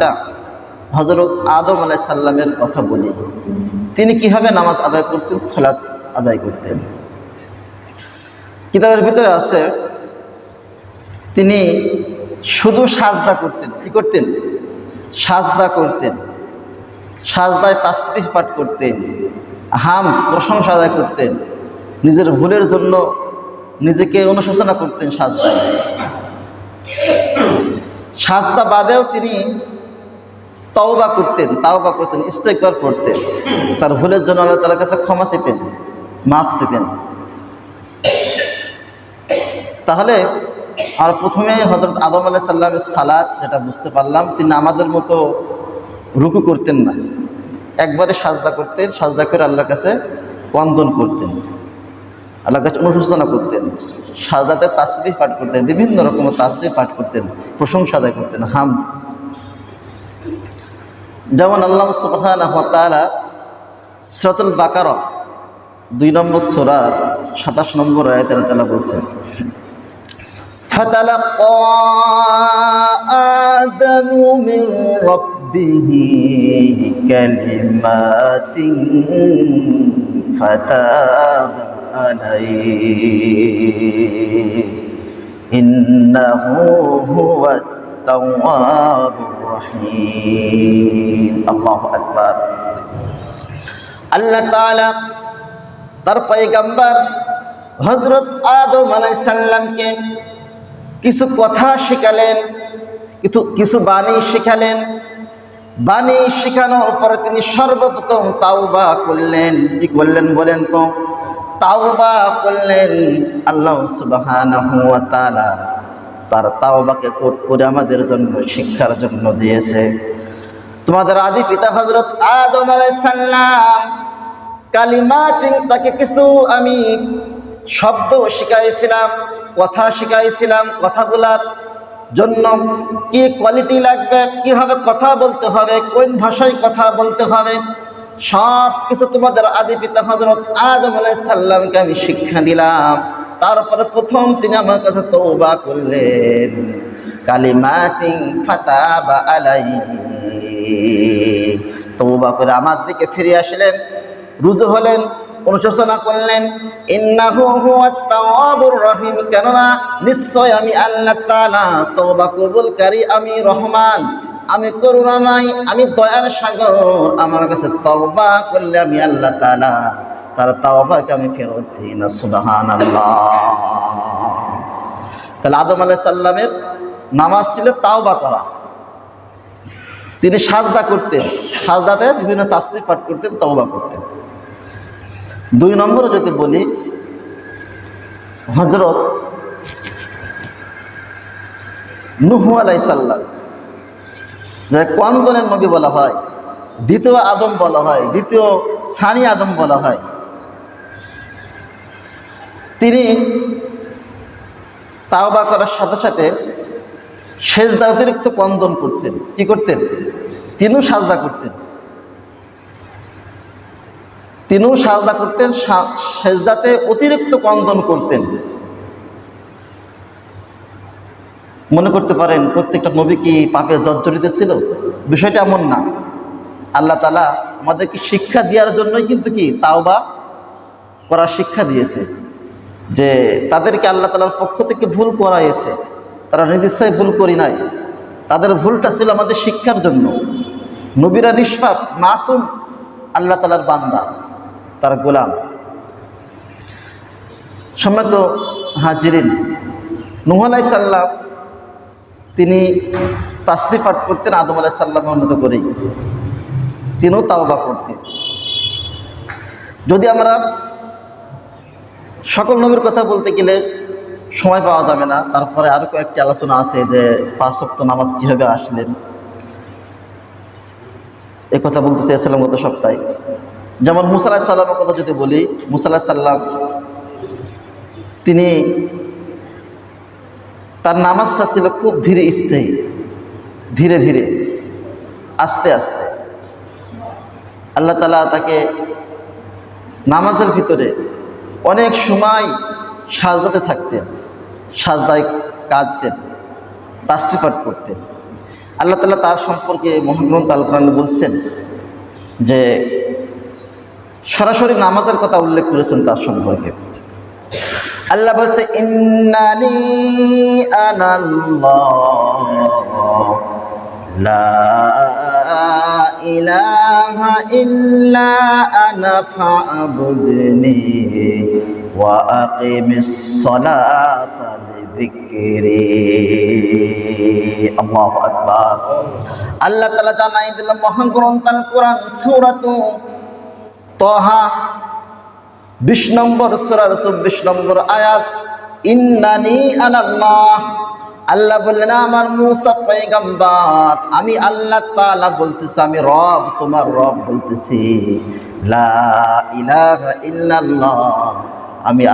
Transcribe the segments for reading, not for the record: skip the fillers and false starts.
পিতা হযরত আদম আলাইহিস সালামের কথা বলি। তিনি কিভাবে নামাজ আদায় করতেন, সালাত আদায় করতেন। কিতাবের ভিতরে আছে তিনি শুধু সাজদা করতেন। কি করতেন? সাজদা করতেন। সাজদায় তাসবিহ পাঠ করতেন, হামদ প্রশংসা আদায় করতেন, নিজের ভুলের জন্য নিজেকে অনুশোচনা করতেন সাজদায়। সাজদা বাদেও তিনি তওবা করতেন, ইস্তেগফার করতেন, তার ভুলের জন্য আল্লাহ তাআলার কাছে ক্ষমা চেতেন, মাফ চেতেন। তাহলে আর প্রথমে হযরত আদম আলাইহিস সালামের সালাত যেটা বুঝতে পারলাম, তিনি আমাদের মতো রুকু করতেন না, একবারে সাজদা করতেন। সাজদা করে আল্লাহর কাছে ক্রন্দন করতেন, আল্লাহর কাছে অনুশোচনা করতেন। সাজদাতে তাসবিহ পাঠ করতেন, বিভিন্ন রকমের তাসবিহ পাঠ করতেন, প্রশংসা আদায় করতেন, হামদ। যেমন আল্লাহ সুবহানাহু ওয়া তাআলা সূরাতুল বাকারা 2 নম্বর সূরার 27 নম্বর আয়াতে আল্লাহ তাআলা বলছেন, ফাতালাক্কা আদামু মির রাব্বিহি কালিমাতিন ফাতাবা আলাইহি ইন্নাহু হুয়াত তাওয়াবুর রহিম। আল্লাহু আকবার। আল্লাহ তাআলা তার পয়গম্বর হযরত আদম আলাইহিস সালামকে কিছু কথা শেখালেন, কিছু বাণী শেখালেন। বাণী শেখানোর পরে তিনি সর্বপ্রথম তাওবা করলেন। কি করলেন বলেন তো? তাওবা করলেন। আল্লাহ সুবহানাহু ওয়া তাআলা তার তাওবাকে কোট করে আমাদের জন্য শিক্ষার জন্য দিয়েছে। তোমাদের আদি পিতা হযরত আদম আলাইহিস সালাম কালিমাতিন, তাকে কিছু আমি শব্দ শিখাইছিলাম, কথা শিখাইছিলাম। কথা বলার জন্য কি কোয়ালিটি লাগবে, কিভাবে কথা বলতে হবে, কোন ভাষায় কথা বলতে হবে, সব কিছু তোমাদের আদি পিতা হযরত আদম আলাইহিস সালামকে আমি শিক্ষা দিলাম। তারপরে প্রথম তিনি আমার কাছে তওবা করলেন, কালিমাতিন ফাতাবা আলাইহি, তওবা করে আমার দিকে ফিরে আসলেন, রুজু হলেন, অনুশোচনা করলেন, ইন্নাহু হুয়াত তাওয়াবুর রহিম, কেননা নিশ্চয় আমি আল্লাহ তাআলা তওবা কবুলকারী, আমি রহমান, আমি করুণাময়, আমি দয়ার সাগর। আমার কাছে তওবা করলে আমি আল্লাহ তাআলা তার তাওবাকে আমি ফেরত দিই না। সুবহানাল্লাহ। তাহলে আদম আলাইহিস সালামের নামাজ ছিল তাওবা করা। তিনি সাজদা করতেন, সাজদাতে বিভিন্ন তাসবিহ পাঠ করতেন, তওবা করতেন। 2 নম্বরে যদি বলি, হযরত নূহ আলাইহিস সালাম, যে ক্রন্দনের নবী বলা হয়, দ্বিতীয় আদম বলা হয়, দ্বিতীয় সানি আদম বলা হয়, তিনি তাওবা করার সাথে সাথে সেজদা অতিরিক্ত ক্রন্দন করতেন। কি করতেন? তিনিও সাজদা করতেন, সেজদাতে অতিরিক্ত ক্রন্দন করতেন। মনে করতে পারেন প্রত্যেকটা নবী কি পাপে জর্জরিত ছিল? বিষয়টা এমন না। আল্লাহ তাআলা আমাদেরকে শিক্ষা দেওয়ার জন্যই কিন্তু কি তাওবা করার শিক্ষা দিয়েছে, যে তাদেরকে আল্লাহ তাআলার পক্ষ থেকে ভুল করাইছে, তারা নিজ ইচ্ছায় ভুল করি নাই, তাদের ভুলটা ছিল আমাদের শিক্ষার জন্য। নবীরা নিষ্পাপ, মাসুম, আল্লাহ তাআলার বান্দা, তার গোলাম। সম্মানিত হাজিরিন, নূহ আলাইহিস সালাম তিনি তাসবিহ পাঠ করতেন আদম আলাইহিস সালামের মতো করেই, তিনিও তাওবা করতেন। যদি আমরা সকল নবীর কথা বলতে গেলে সময় পাওয়া যাবে না, তারপরে আরও কয়েকটি আলোচনা আছে যে 5 ওয়াক্ত নামাজ কীভাবে আসলেন, এ কথা বলতে চেয়েছিলাম গত সপ্তাহে। যেমন মুসা আলাইহিস সালামের কথা যদি বলি, মুসা আলাইহিস সালাম তিনি তার নামাজটা ছিল খুব ধীরে স্থির, ধীরে ধীরে, আস্তে আস্তে। আল্লাহ তাআলা তাকে নামাজের ভিতরে অনেক সময় সাজদাতে থাকতেন, সাজদায় কাঁদতেন, তাসবিহ পাঠ করতেন। আল্লাহ তাআলা তার সম্পর্কে মহাগ্রন্থ আল কোরআনে বলছেন যে সরাসরি নামাজের কথা উল্লেখ করেছেন তার সম্পর্কে। আল্লাহ বলছে ইন্নানি আনাল্লাহ লা ইলাহা ইল্লা আনা ফা'বুদনি ওয়া আকিমিস সালাতা লিযিকরি। আল্লাহু আকবার। আল্লাহ তাআলা জানাই দিল মহাগ্রন্থ আল কোরআন সূরাতু তাহা 20 নম্বর সূরার 24 নম্বর আয়াত, ইন্নানি আনাল্লাহ। আল্লাহ বললেন আমার মুসা পয়গম্বর আমি আল্লাহ তাআলা বলতেছি, আমি রব, তোমার রব বলতেছি, লা ইলাহা ইল্লাল্লাহ, আমি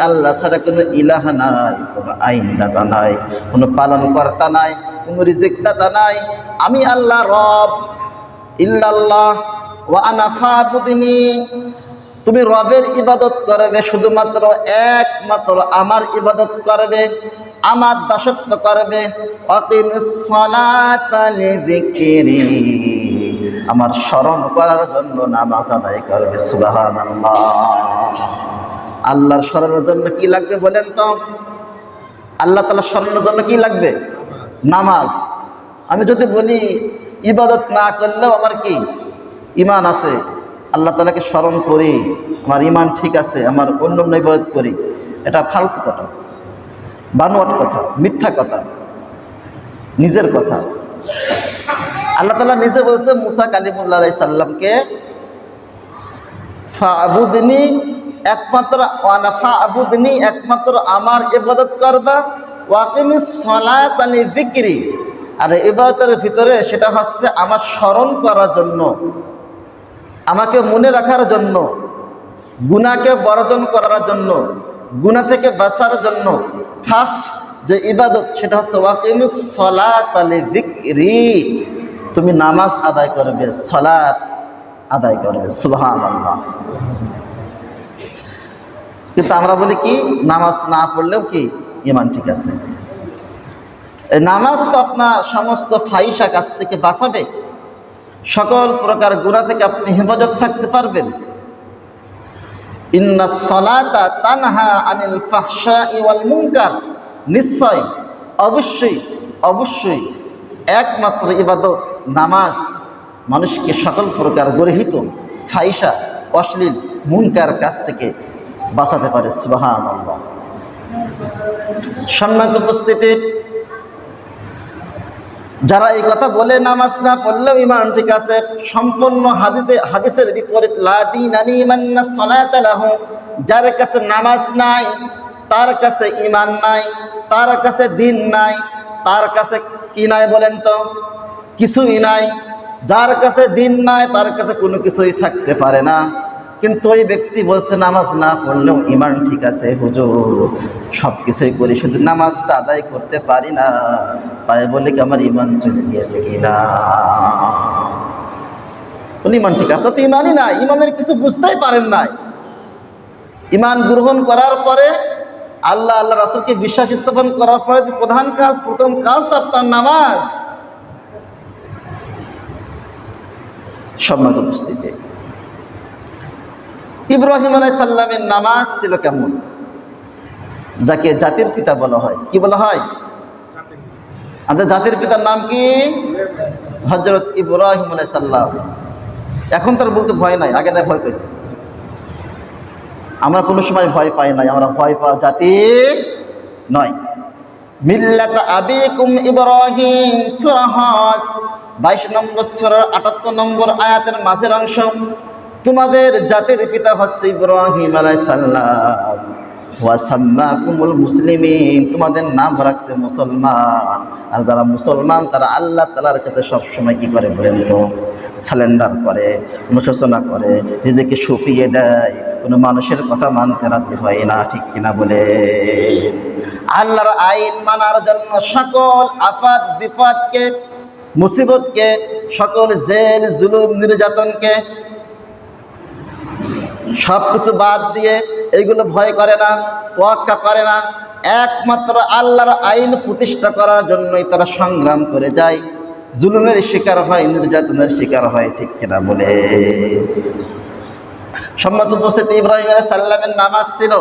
আল্লাহ ছাড়া কোনো ইলাহা নাই, কোনো আইনদাতা নাই, কোনো পালনকর্তা নাই, কোনো রিজিকদাতা নাই, আমি আল্লাহ রব। ইল্লাল্লাহ ওয়া আনা ফা'বুদনি, তুমি রবের ইবাদত করবে, শুধুমাত্র একমাত্র আমার ইবাদত করবে, আমার দাসত্ব করবে। আকিমিস সালাতা লিযিকরি, আমার স্মরণ করার জন্য নামাজ আদায় করবে। সুবহানাল্লাহ। আল্লাহর স্মরণের জন্য কি লাগবে বলেন তো? আল্লাহ তাআলার স্মরণের জন্য কি লাগবে? নামাজ। আমি যদি বলি ইবাদত না করলেও আমার কি ঈমান আছে, আল্লাহ তাআলাকে স্মরণ করি, আমার ঈমান ঠিক আছে, আমার অন্য ইবাদত করি, এটা ফালতু কথা, বানোয়াট কথা, মিথ্যা কথা, নিজের কথা। আল্লাহ তাআলা নিজে বলছে মুসা কালিমুল্লাহ আলাইহিস সালামকে ফা'বুদনি, একমাত্র ওয়ানা ফা'বুদনি, একমাত্র আমার ইবাদত করবা, ওয়াকিমিস সালাতা লিযিকরি, আর ইবাদতের ভিতরে সেটা হচ্ছে আমার স্মরণ করার জন্য, আমাকে মনে রাখার জন্য, গুনাহকে বর্জন করার জন্য, গুনাহ থেকে বাঁচার জন্য ফার্স্ট যে ইবাদত সেটা হচ্ছে ওয়াকিমিস সালাতা লিযিকরি, তুমি নামাজ আদায় করবে, সালাত আদায় করবে। সুবহানাল্লাহ। কিন্তু আমরা বলি কি নামাজ না পড়লেও কি ঈমান ঠিক আছে। এই নামাজ তো আপনার সমস্ত ফাহিশা কাজ থেকে বাঁচাবে, সকল প্রকার গুনাহ থেকে আপনি হেফাজত থাকতে পারবেন। ইন্নাস সালাতা তানহা আনিল ফাহশাই ওয়াল মুনকার, নিশ্চয় অবশ্যই অবশ্যই একমাত্র ইবাদত নামাজ মানুষকে সকল প্রকার গর্হিত ফাহিশা, অশ্লীল, মুনকার কাজ থেকে বাঁচাতে পারে। সুবহানাল্লাহ। সম্মানিত উপস্থিতি, যারা এই কথা বলে নামাজ না পড়লেও ঈমান ঠিক আছে, সম্পূর্ণ হাদিসের বিপরীত। লা দীনা লিমান সালাতা লাহু, যার কাছে নামাজ নাই তার কাছে ঈমান নাই, তার কাছে দিন নাই, তার কাছে কি নাই বলেন তো? কিছুই নাই। যার কাছে দিন নাই তার কাছে কোনো কিছুই থাকতে পারে না। কিন্তু ওই ব্যক্তি বলছে নামাজ না পড়লেও ঈমান ঠিক আছে হুজুর, সব কিছুই করি, শুধু নামাজটা আদায় করতে পারি না, তাই বলে কি আমার ঈমান চলে গিয়েছে কিনা? বলি ঈমান ঠিক, আপনার তো ঈমানই নাই, ঈমানের কিছু বুঝতেই পারেন নাই। ঈমান গ্রহণ করার পরে আল্লাহ রাসূলকে বিশ্বাস স্থাপন করার পরে প্রধান কাজ, প্রথম কাজ তো আপনার নামাজ। সম্মানিত উপস্থিতি, ইব্রাহিম আলাইহিস সালামের নামাজ ছিল কেমন? যাকে জাতির পিতা বলা হয়, কি বলা হয়? আমাদের জাতির পিতার নাম কি? হযরত ইব্রাহিম আলাইহিস সালাম। এখন তার বলতে ভয় নাই, আগে না ভয় পেত। আমরা কোনো সময় ভয় পাই নাই, আমরা ভয় পাওয়া জাতি নয়। মিল্লাত আবিকুম ইব্রাহিম, সূরা হজ 22 নম্বর সূরার 78 নম্বর আয়াতের মাঝের অংশ। তোমাদের জাতির পিতা হচ্ছে ইব্রাহিম আলাইহিস সালাম, ওয়া সাম্মাকুমুল মুসলিমিন, তোমাদের নাম রাখছে মুসলমান। আর যারা মুসলমান তারা আল্লাহ তাআলার কাছে সবসময় কি করে বলেন তো? সারেন্ডার করে, অনুশোচনা করে, নিজেকে সঁপিয়ে দেয়, কোনো মানুষের কথা মানতে রাজি হয় না। ঠিক কিনা বলে? আল্লাহর আইন মানার জন্য সকল আফাত বিপদকে, মুসিবতকে, সকল জেল জুলুম নির্যাতনকে সব কিছু বাদ দিয়ে এইগুলো ভয় করে না, তোয়াক্কা করে না। একমাত্র আল্লাহর আইন প্রতিষ্ঠা করার জন্যই তারা সংগ্রাম করে যায়, জুলুমের শিকার হয়, নির্যাতনের শিকার হয়। ঠিক কিনা বলে? সম্মত উপস্থিতি, ইব্রাহিম আলাইহিস সালামের নামাজ ছিল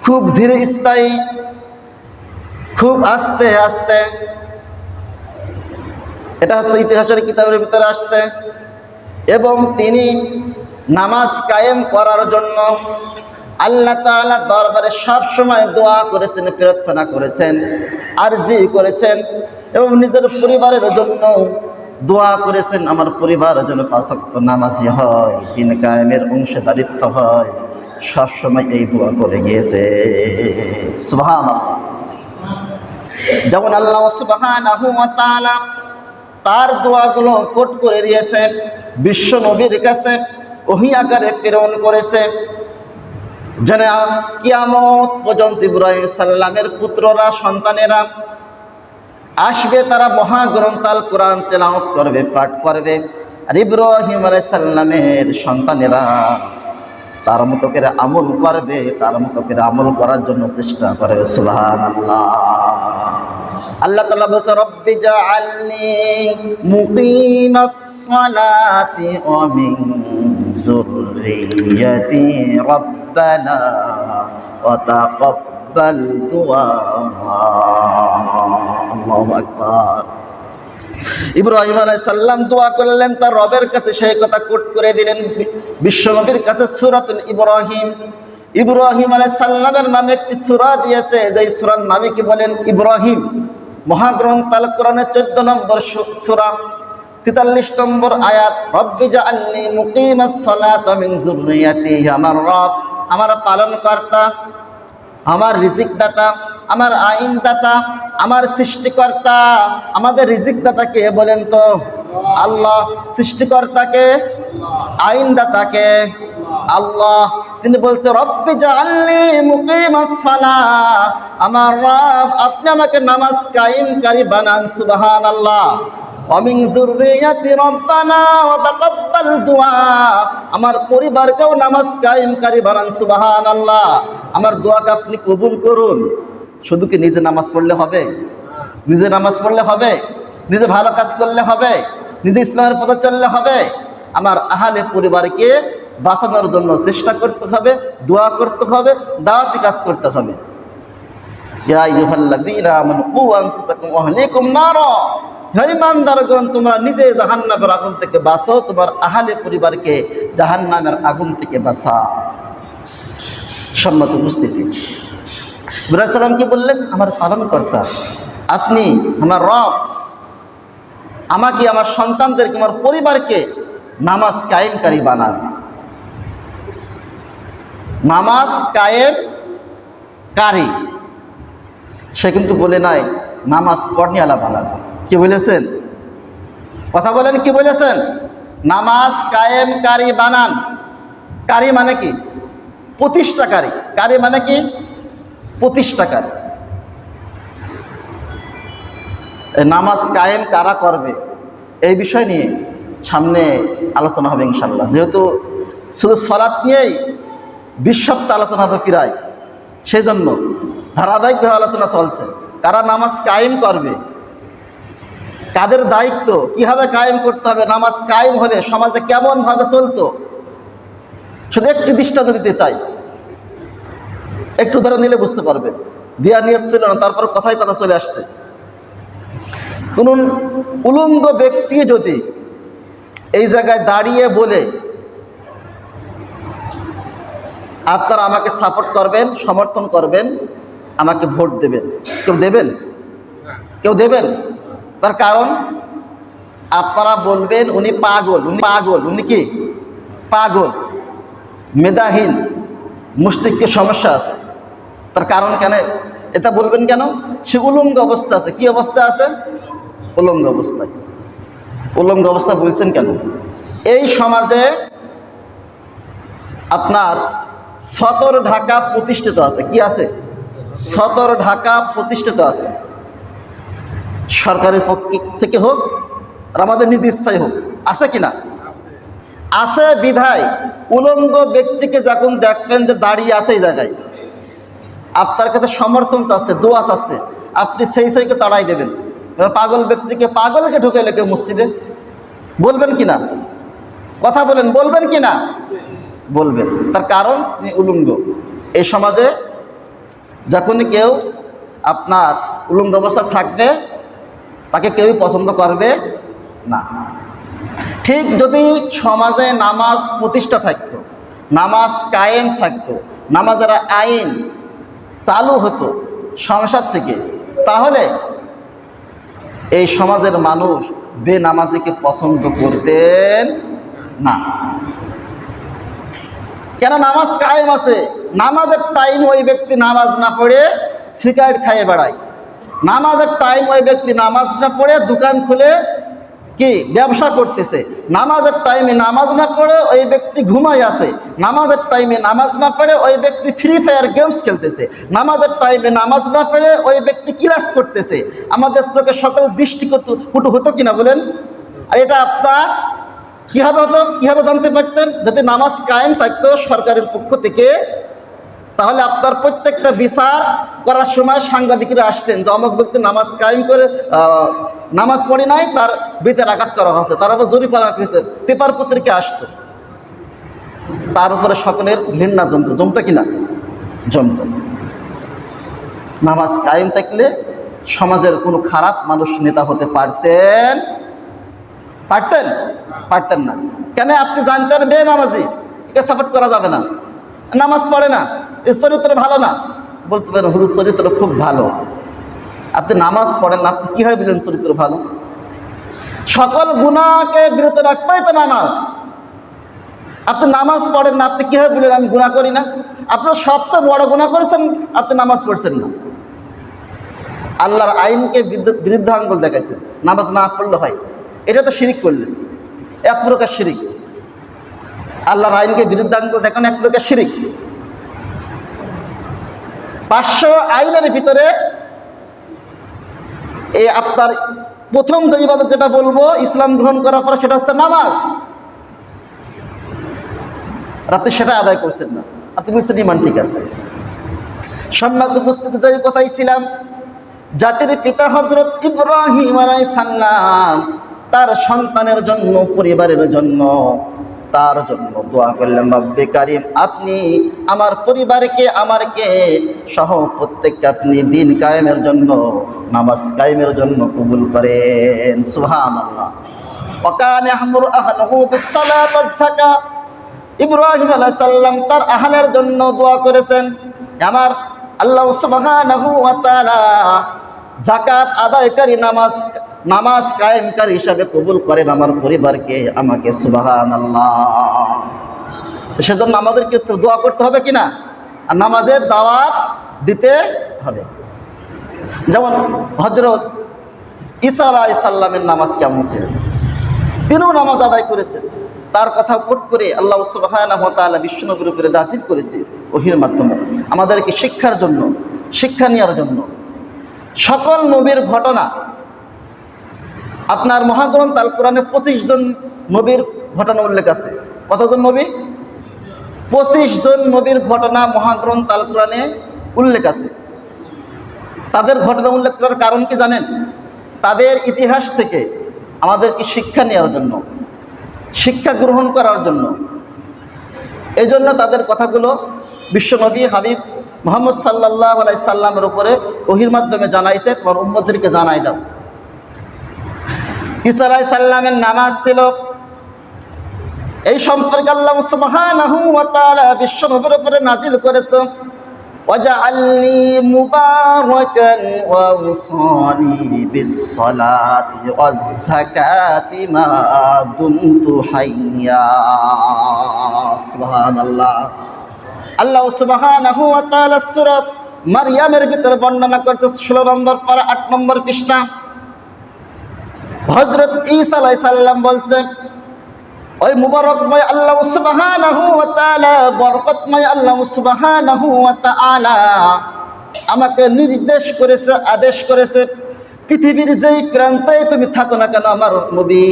খুব ধীরে স্থায়ী, খুব আস্তে আস্তে। এটা হচ্ছে ইতিহাসের কিতাবের ভিতরে আসছে। এবং তিনি নামাজ কায়েম করার জন্য আল্লাহ তাআলা দরবারে সব সময় দোয়া করেছেন, প্রার্থনা করেছেন, আরজি করেছেন, এবং নিজের পরিবারের জন্য দোয়া করেছেন, আমার পরিবারের জন্য 5 ওয়াক্ত নামাজি হয়, দিন কায়েমের অংশীদারিত্ব হয়। সব সময় এই দোয়া করে গিয়েছে। সুবহানাল্লাহ। যেমন আল্লাহ সুবহানাহু ওয়া তাআলা তার দোয়াগুলো কোট করে দিয়েছে, বিশ্ব নবীর কাছে ওহী আকারে প্রেরণ করেছে, যেন কিয়ামত পর্যন্ত ইব্রাহিম সাল্লামের পুত্ররা, সন্তানেরা আসবে, তারা মহাগ্রন্থ আল কোরআন তেলাওয়াত করবে, পাঠ করবে। আর ইব্রাহিম আলাইহিস সালামের সন্তানেরা তার মতো করে আমল করবে, তার মতো করে আমল করার জন্য চেষ্টা করবে। সুবহানাল্লাহ। আল্লাহ তাআলা বলেছে, রব্বি জাআলনি মুকিমাস সালাতি ওয়া মিন যুররিয়্যাতি রব্বানা ওয়া তাকাব্বাল দুআ। আল্লাহু আকবার। ইব্রাহিম আলাইহিস সালাম দোয়া করলেন তার রবের কাছে, সেই কথা কোট করে দিলেন বিশ্বনবীর কাছে। সূরাতুল ইব্রাহিম, ইব্রাহিম আলাইহিস সালামের নামে একটি সূরা দিয়েছে, যেই সূরার নামে কি বলেন? ইব্রাহিম। মহাগ্রন্থ আল কোরআনের 14 নম্বর সূরা, 43 নম্বর আয়াত, রব্বি জাআলনি মুকিমাস সালাতি ওয়া মিন যুররিয়্যাতি। আমার রব, আমার পালনকর্তা, আমার রিজিক দাতা, আমার আইন দাতা, আমার সৃষ্টিকর্তা। আমাদের রিজিক দাতাকে বলেন তো? আল্লাহ। সৃষ্টিকর্তাকে, আইন দাতাকে? আল্লাহ। তিনি বলছে, রব্বি জাআলনি মুকিমাস সালাহ, আমার রব আপনি আমাকে নামাজ কায়েমকারী বানান। সুবহানাল্লাহ। ওয়া মিন যুররিয়্যাতি রব্বানা ওয়া তাকাব্বাল দুআ, আমার পরিবারকেও নামাজ কায়েমকারী বানান। সুবহানাল্লাহ। আমার দোয়াকে আপনি কবুল করুন। শুধু কি নিজে নামাজ পড়লে হবে? নিজে নামাজ পড়লে হবে? নিজে ভালো কাজ করলে হবে? নিজে ইসলামের পথে চললে হবে? আমার আহলে পরিবারকে বাঁচানোর জন্য চেষ্টা করতে হবে, দোয়া করতে হবে, দাওয়াতি কাজ করতে হবে। ইয়া আইয়ুহাল্লাযীনা আমানু কু আনফুসাকুম ওয়া আহলিকুম নারা, হে ঈমানদারগণ, তোমরা নিজে জাহান্নামের আগুন থেকে বাঁচো, তোমার আহলে পরিবারকে জাহান্নামের আগুন থেকে বাঁচাও। সম্মত উপস্থিতি, ইব্রাহিম সালাম কি বললেন? আমার পালনকর্তা আপনি, আমার রব, আমাকে, আমার সন্তানদেরকে, আমার পরিবারকে নামাজ কায়েমকারী বানান। নামাজ কায়েমকারী, সে কিন্তু বলে নাই নামাজ পড়নিওয়ালা বানান। কি বলেছেন? কথা বলেন, কি বলেছেন? নামাজ কায়েমকারী বানান। কারী মানে কি? প্রতিষ্ঠাকারী। কারী মানে কি? প্রতিষ্ঠাকারী। নামাজ কায়েম কারা করবে এই বিষয় নিয়ে সামনে আলোচনা হবে ইনশাল্লাহ। যেহেতু শুধু সালাত নিয়েই 20 সপ্তাহ আলোচনা হবে প্রায়, সেই জন্য ধারাবাহিকভাবে আলোচনা চলছে। কারা নামাজ কায়েম করবে, কাদের দায়িত্ব, কিভাবে কায়েম করতে হবে, নামাজ কায়েম হলে সমাজে কেমনভাবে চলতো, শুধু একটি দৃষ্টান্ত দিতে চাই, একটু ধরে নিলে বুঝতে পারবেন। দেয়া নিয়ত ছিল না, তারপর কথায় কথা চলে আসছে। কোন উলঙ্গ ব্যক্তি যদি এই জায়গায় দাঁড়িয়ে বলে, আপনারা আমাকে সাপোর্ট করবেন, সমর্থন করবেন, আমাকে ভোট দেবেন, কেউ দেবেন? কেউ দেবেন? তার কারণ আপনারা বলবেন উনি পাগল, উনি পাগল, উনি কি পাগল, মেধাহীন, মস্তিষ্কের সমস্যা আছে। তার কারণ কেন এটা বলবেন? কেন? সে উলঙ্গ অবস্থা আছে। কি অবস্থা আছে? উলঙ্গ অবস্থায়। উলঙ্গ অবস্থা বলছেন কেন? এই সমাজে আপনার সদর ঢাকা প্রতিষ্ঠিত আছে। কি আছে? সদর ঢাকা প্রতিষ্ঠিত আছে, সরকারের পক্ষ থেকে হোক আর আমাদের নিজ ইচ্ছাই হোক। আছে কিনা? আছে বিধায় উলঙ্গ ব্যক্তিকে যখন দেখবেন যে দাঁড়িয়ে আছে এই জায়গায়, আপনার কাছে সমর্থন চাচ্ছে, দোয়া চাচ্ছে, আপনি সেইকে তাড়াই দেবেন। পাগল ব্যক্তিকে, পাগলকে ঢুকাইলে কেউ মসজিদে, বলবেন কিনা? কথা বলেন, বলবেন কিনা? বলবেন। তার কারণ তিনি উলঙ্গ। এই সমাজে যখনই কেউ আপনার উলঙ্গ অবস্থা থাকবে তাকে কেউই পছন্দ করবে না। ঠিক যদি সমাজে নামাজ প্রতিষ্ঠা থাকতো, নামাজ কায়েম থাকতো, নামাজের আইন চালু হতো সংসার থেকে, তাহলে এই সমাজের মানুষ বেনামাজিকে পছন্দ করতেন না। কেন? নামাজ কায়েম আছে। নামাজের টাইম ওই ব্যক্তি নামাজ না পড়ে সিগারেট খাইয়ে বেড়ায়। নামাজের টাইম ওই ব্যক্তি নামাজ না পড়ে দোকান খুলে কি ব্যবসা করতেছে। নামাজের টাইমে নামাজ না পড়ে ওই ব্যক্তি ঘুমায় আছে। নামাজের টাইমে নামাজ না পড়ে ওই ব্যক্তি ফ্রি ফায়ার গেমস খেলতেছে। নামাজের টাইমে নামাজ না পড়ে ওই ব্যক্তি ক্লাস করতেছে। আমাদের চোখে সকল দৃষ্টিকটু হতো কিনা বলেন? আর এটা আপনার কীভাবে হতো, কীভাবে জানতে পারতেন? যদি নামাজ কায়েম থাকতো সরকারের পক্ষ থেকে, তাহলে আপনার প্রত্যেকটা বিচার করার সময় সাংবাদিকরা আসতেন যে অমুক ব্যক্তি নামাজ কায়েম করে নামাজ পড়ে নাই, তার বেতের আঘাত করা হয়েছে, তার উপর জরিমানা হয়েছে, পেপার পত্রিকা আসতো। তার উপরে সকলের ঘৃণা জমতো কিনা? জমত। নামাজ কায়েম থাকলে সমাজের কোনো খারাপ মানুষ নেতা হতে পারতেন না। কেন? আপনি জানতেন বেনামাজি, একে সাপোর্ট করা যাবে না, নামাজ পড়ে না, এর চরিত্র ভালো না। বলতে পারেন হুজুর চরিত্র খুব ভালো। আপনি নামাজ পড়েন না, আপনি কীভাবে বললেন চরিত্র ভালো? সকল গুনাহকে বিরত রাখবাই তো নামাজ। আপনি নামাজ পড়েন না, আপনি কীভাবে বললেন আমি গুনাহ করি না? আপনি সবচেয়ে বড় গুনাহ করেছেন, আপনি নামাজ পড়ছেন না। আল্লাহর আইনকে বিরুদ্ধাঙ্গুল দেখাইছেন, নামাজ না পড়লে হয়, এটা তো শিরিক করলেন, এক প্রকার শিরিক। আল্লাহর আইনকে বিরুদ্ধাঙ্গুল দেখানো এক প্রকার শিরিক। 500 আইনের ভিতরে এই আপনার প্রথম যে ইবাদত যেটা বলবো ইসলাম গ্রহণ করার পর, সেটা হচ্ছে নামাজ। আপনি সেটা আদায় করছেন না, আপনি বলছেন ইমান ঠিক আছে। সম্মানিত উপস্থিতি, যে কথাই ছিলাম, জাতির পিতা হযরত ইব্রাহিম আলাইহিস সালাম তার সন্তানের জন্য, পরিবারের জন্য, তার জন্য দোয়া করলেন, রব্বে কারিম আপনি আমার পরিবারকে, আমারকে সহ প্রত্যেককে আপনি দিন কায়েমের জন্য, নামাজ কায়েমের জন্য কবুল করেন। সুবহানাল্লাহ। ওয়া কানা ইয়ামুরু আহলাহু বিস-সালাতি ওয়াজ-যাকাত। ইব্রাহিম আলাইহিস সালাম তার আহলের জন্য দোয়া করেছেন, আমার আল্লাহ সুবহানাহু ওয়া তাআলা যাকাত আদায়কারী, নামাজ কায়েমকারী হিসাবে কবুল করেন আমার পরিবারকে, আমাকে। সুবহানাল্লাহ। সেজন্য আমাদেরকে দোয়া করতে হবে কিনা, আর নামাজের দাওয়াত দিতে হবে। যেমন হযরত ঈসা আলাইহিস সালামের নামাজ কেমন ছিল, তিনিও নামাজ আদায় করেছেন। তার কথা কোট করে আল্লাহ সুবহানাহু ওয়া তাআলা বিশ্বনবীর উপরে নাযিল করেছে ওহীর মাধ্যমে, আমাদেরকে শিক্ষার জন্য, শিক্ষা নেওয়ার জন্য। সকল নবীর ঘটনা আপনার মহাগ্রন্থ আল কোরআনে 25 জন নবীর ঘটনা উল্লেখ আছে। কতজন নবী? 25 জন নবীর ঘটনা মহাগ্রন্থ আল কোরআনে উল্লেখ আছে। তাদের ঘটনা উল্লেখ করার কারণ কি জানেন? তাদের ইতিহাস থেকে আমাদেরকে শিক্ষা নেওয়ার জন্য, শিক্ষা গ্রহণ করার জন্য। এই জন্য তাদের কথাগুলো বিশ্বনবী হাবিব মুহাম্মদ সাল্লাল্লাহু আলাইহি সাল্লামের উপরে ওহীর মাধ্যমে জানাইছে, তোমার উম্মতদেরকে জানাই দাও। ঈসা আলাইহিস সালামের নামাজ ছিল, এই সম্পর্কে আল্লাহ সুবহানাহু ওয়া তাআলা বিশ্বনবীর উপরে নাজিল করেছে, ওয়াজআলনি মুবারাকান ওয়া আওসানি বিস-সালাতি ওয়াজ-যাকাতি মা দুমতু হাইয়া। সুবহানাল্লাহ। আল্লাহ সুবহানাহু ওয়া তাআলা সূরা মারইয়ামের ভিতরে বর্ণনা করতে 16 নম্বর পারা 8 নম্বর পৃষ্ঠা, হযরত ঈসা আলাইহিস সালাম বলছে, ওই মুবারকময় আল্লাহ সুবহানাহু ওয়া তাআলা, বরকতময় আল্লাহ সুবহানাহু ওয়া তাআলা আমাকে নির্দেশ করেছে, আদেশ করেছে, পৃথিবীর যেই প্রান্তে তুমি থাকো না কেন আমার নবী,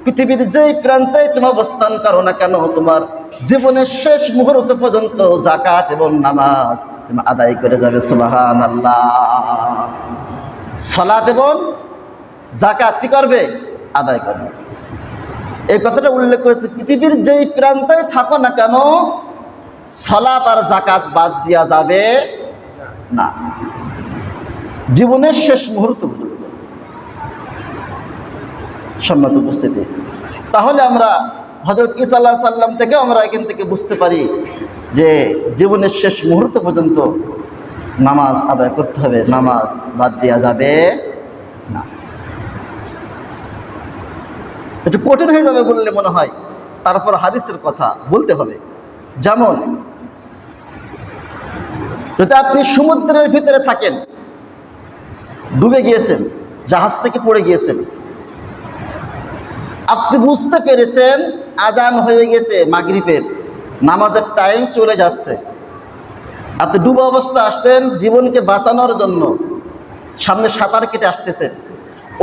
পৃথিবীর যেই প্রান্তে তুমি অবস্থান করো না কেন, তোমার জীবনের শেষ মুহূর্ত পর্যন্ত যাকাত এবং নামাজ তুমি আদায় করে যাবে। সুবহানাল্লাহ। সালাত এবং যাকাত কি করবে? আদায় করবে। এই কথাটা উল্লেখ করেছে, পৃথিবীর যেই প্রান্তে থাকো না কেন সালাত আর যাকাত বাদ দেওয়া যাবে না, জীবনের শেষ মুহূর্ত পর্যন্ত। সম্মত উপস্থিতি, তাহলে আমরা হযরত ঈসা আলাইহিস সালাম থেকে আমরা এখান থেকে বুঝতে পারি যে জীবনের শেষ মুহূর্ত পর্যন্ত নামাজ আদায় করতে হবে, নামাজ বাদ দেওয়া যাবে না। একটু কঠিন হয়ে যাবে বললে মনে হয়, তারপর হাদিসের কথা বলতে হবে। যেমন যদি আপনি সমুদ্রের ভিতরে থাকেন, ডুবে গিয়েছেন, জাহাজ থেকে পড়ে গিয়েছেন, আপনি বুঝতে পেরেছেন আজান হয়ে গেছে মাগরিবের, নামাজের টাইম চলে যাচ্ছে, আপনি ডুবা অবস্থা আসছেন জীবনকে বাঁচানোর জন্য, সামনে সাঁতার কেটে আসতেছেন,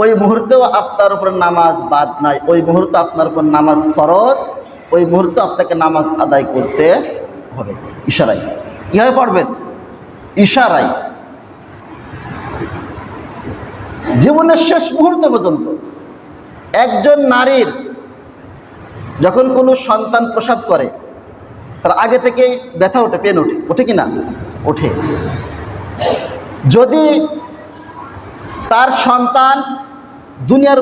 ওই মুহূর্তেও আপনার উপর নামাজ বাদ নাই, ওই মুহূর্তে আপনার উপর নামাজ ফরজ, ওই মুহূর্তে আপনাকে নামাজ আদায় করতে হবে। ইশারায় কীভাবে পড়বেন? ইশারায়, জীবনের শেষ মুহূর্ত পর্যন্ত। একজন নারীর যখন কোনো সন্তান প্রসব করে, তার আগে থেকেই ব্যথা ওঠে, পেন ওঠে, ওঠে কি না? ওঠে। যদি তার সন্তান দুনিয়ার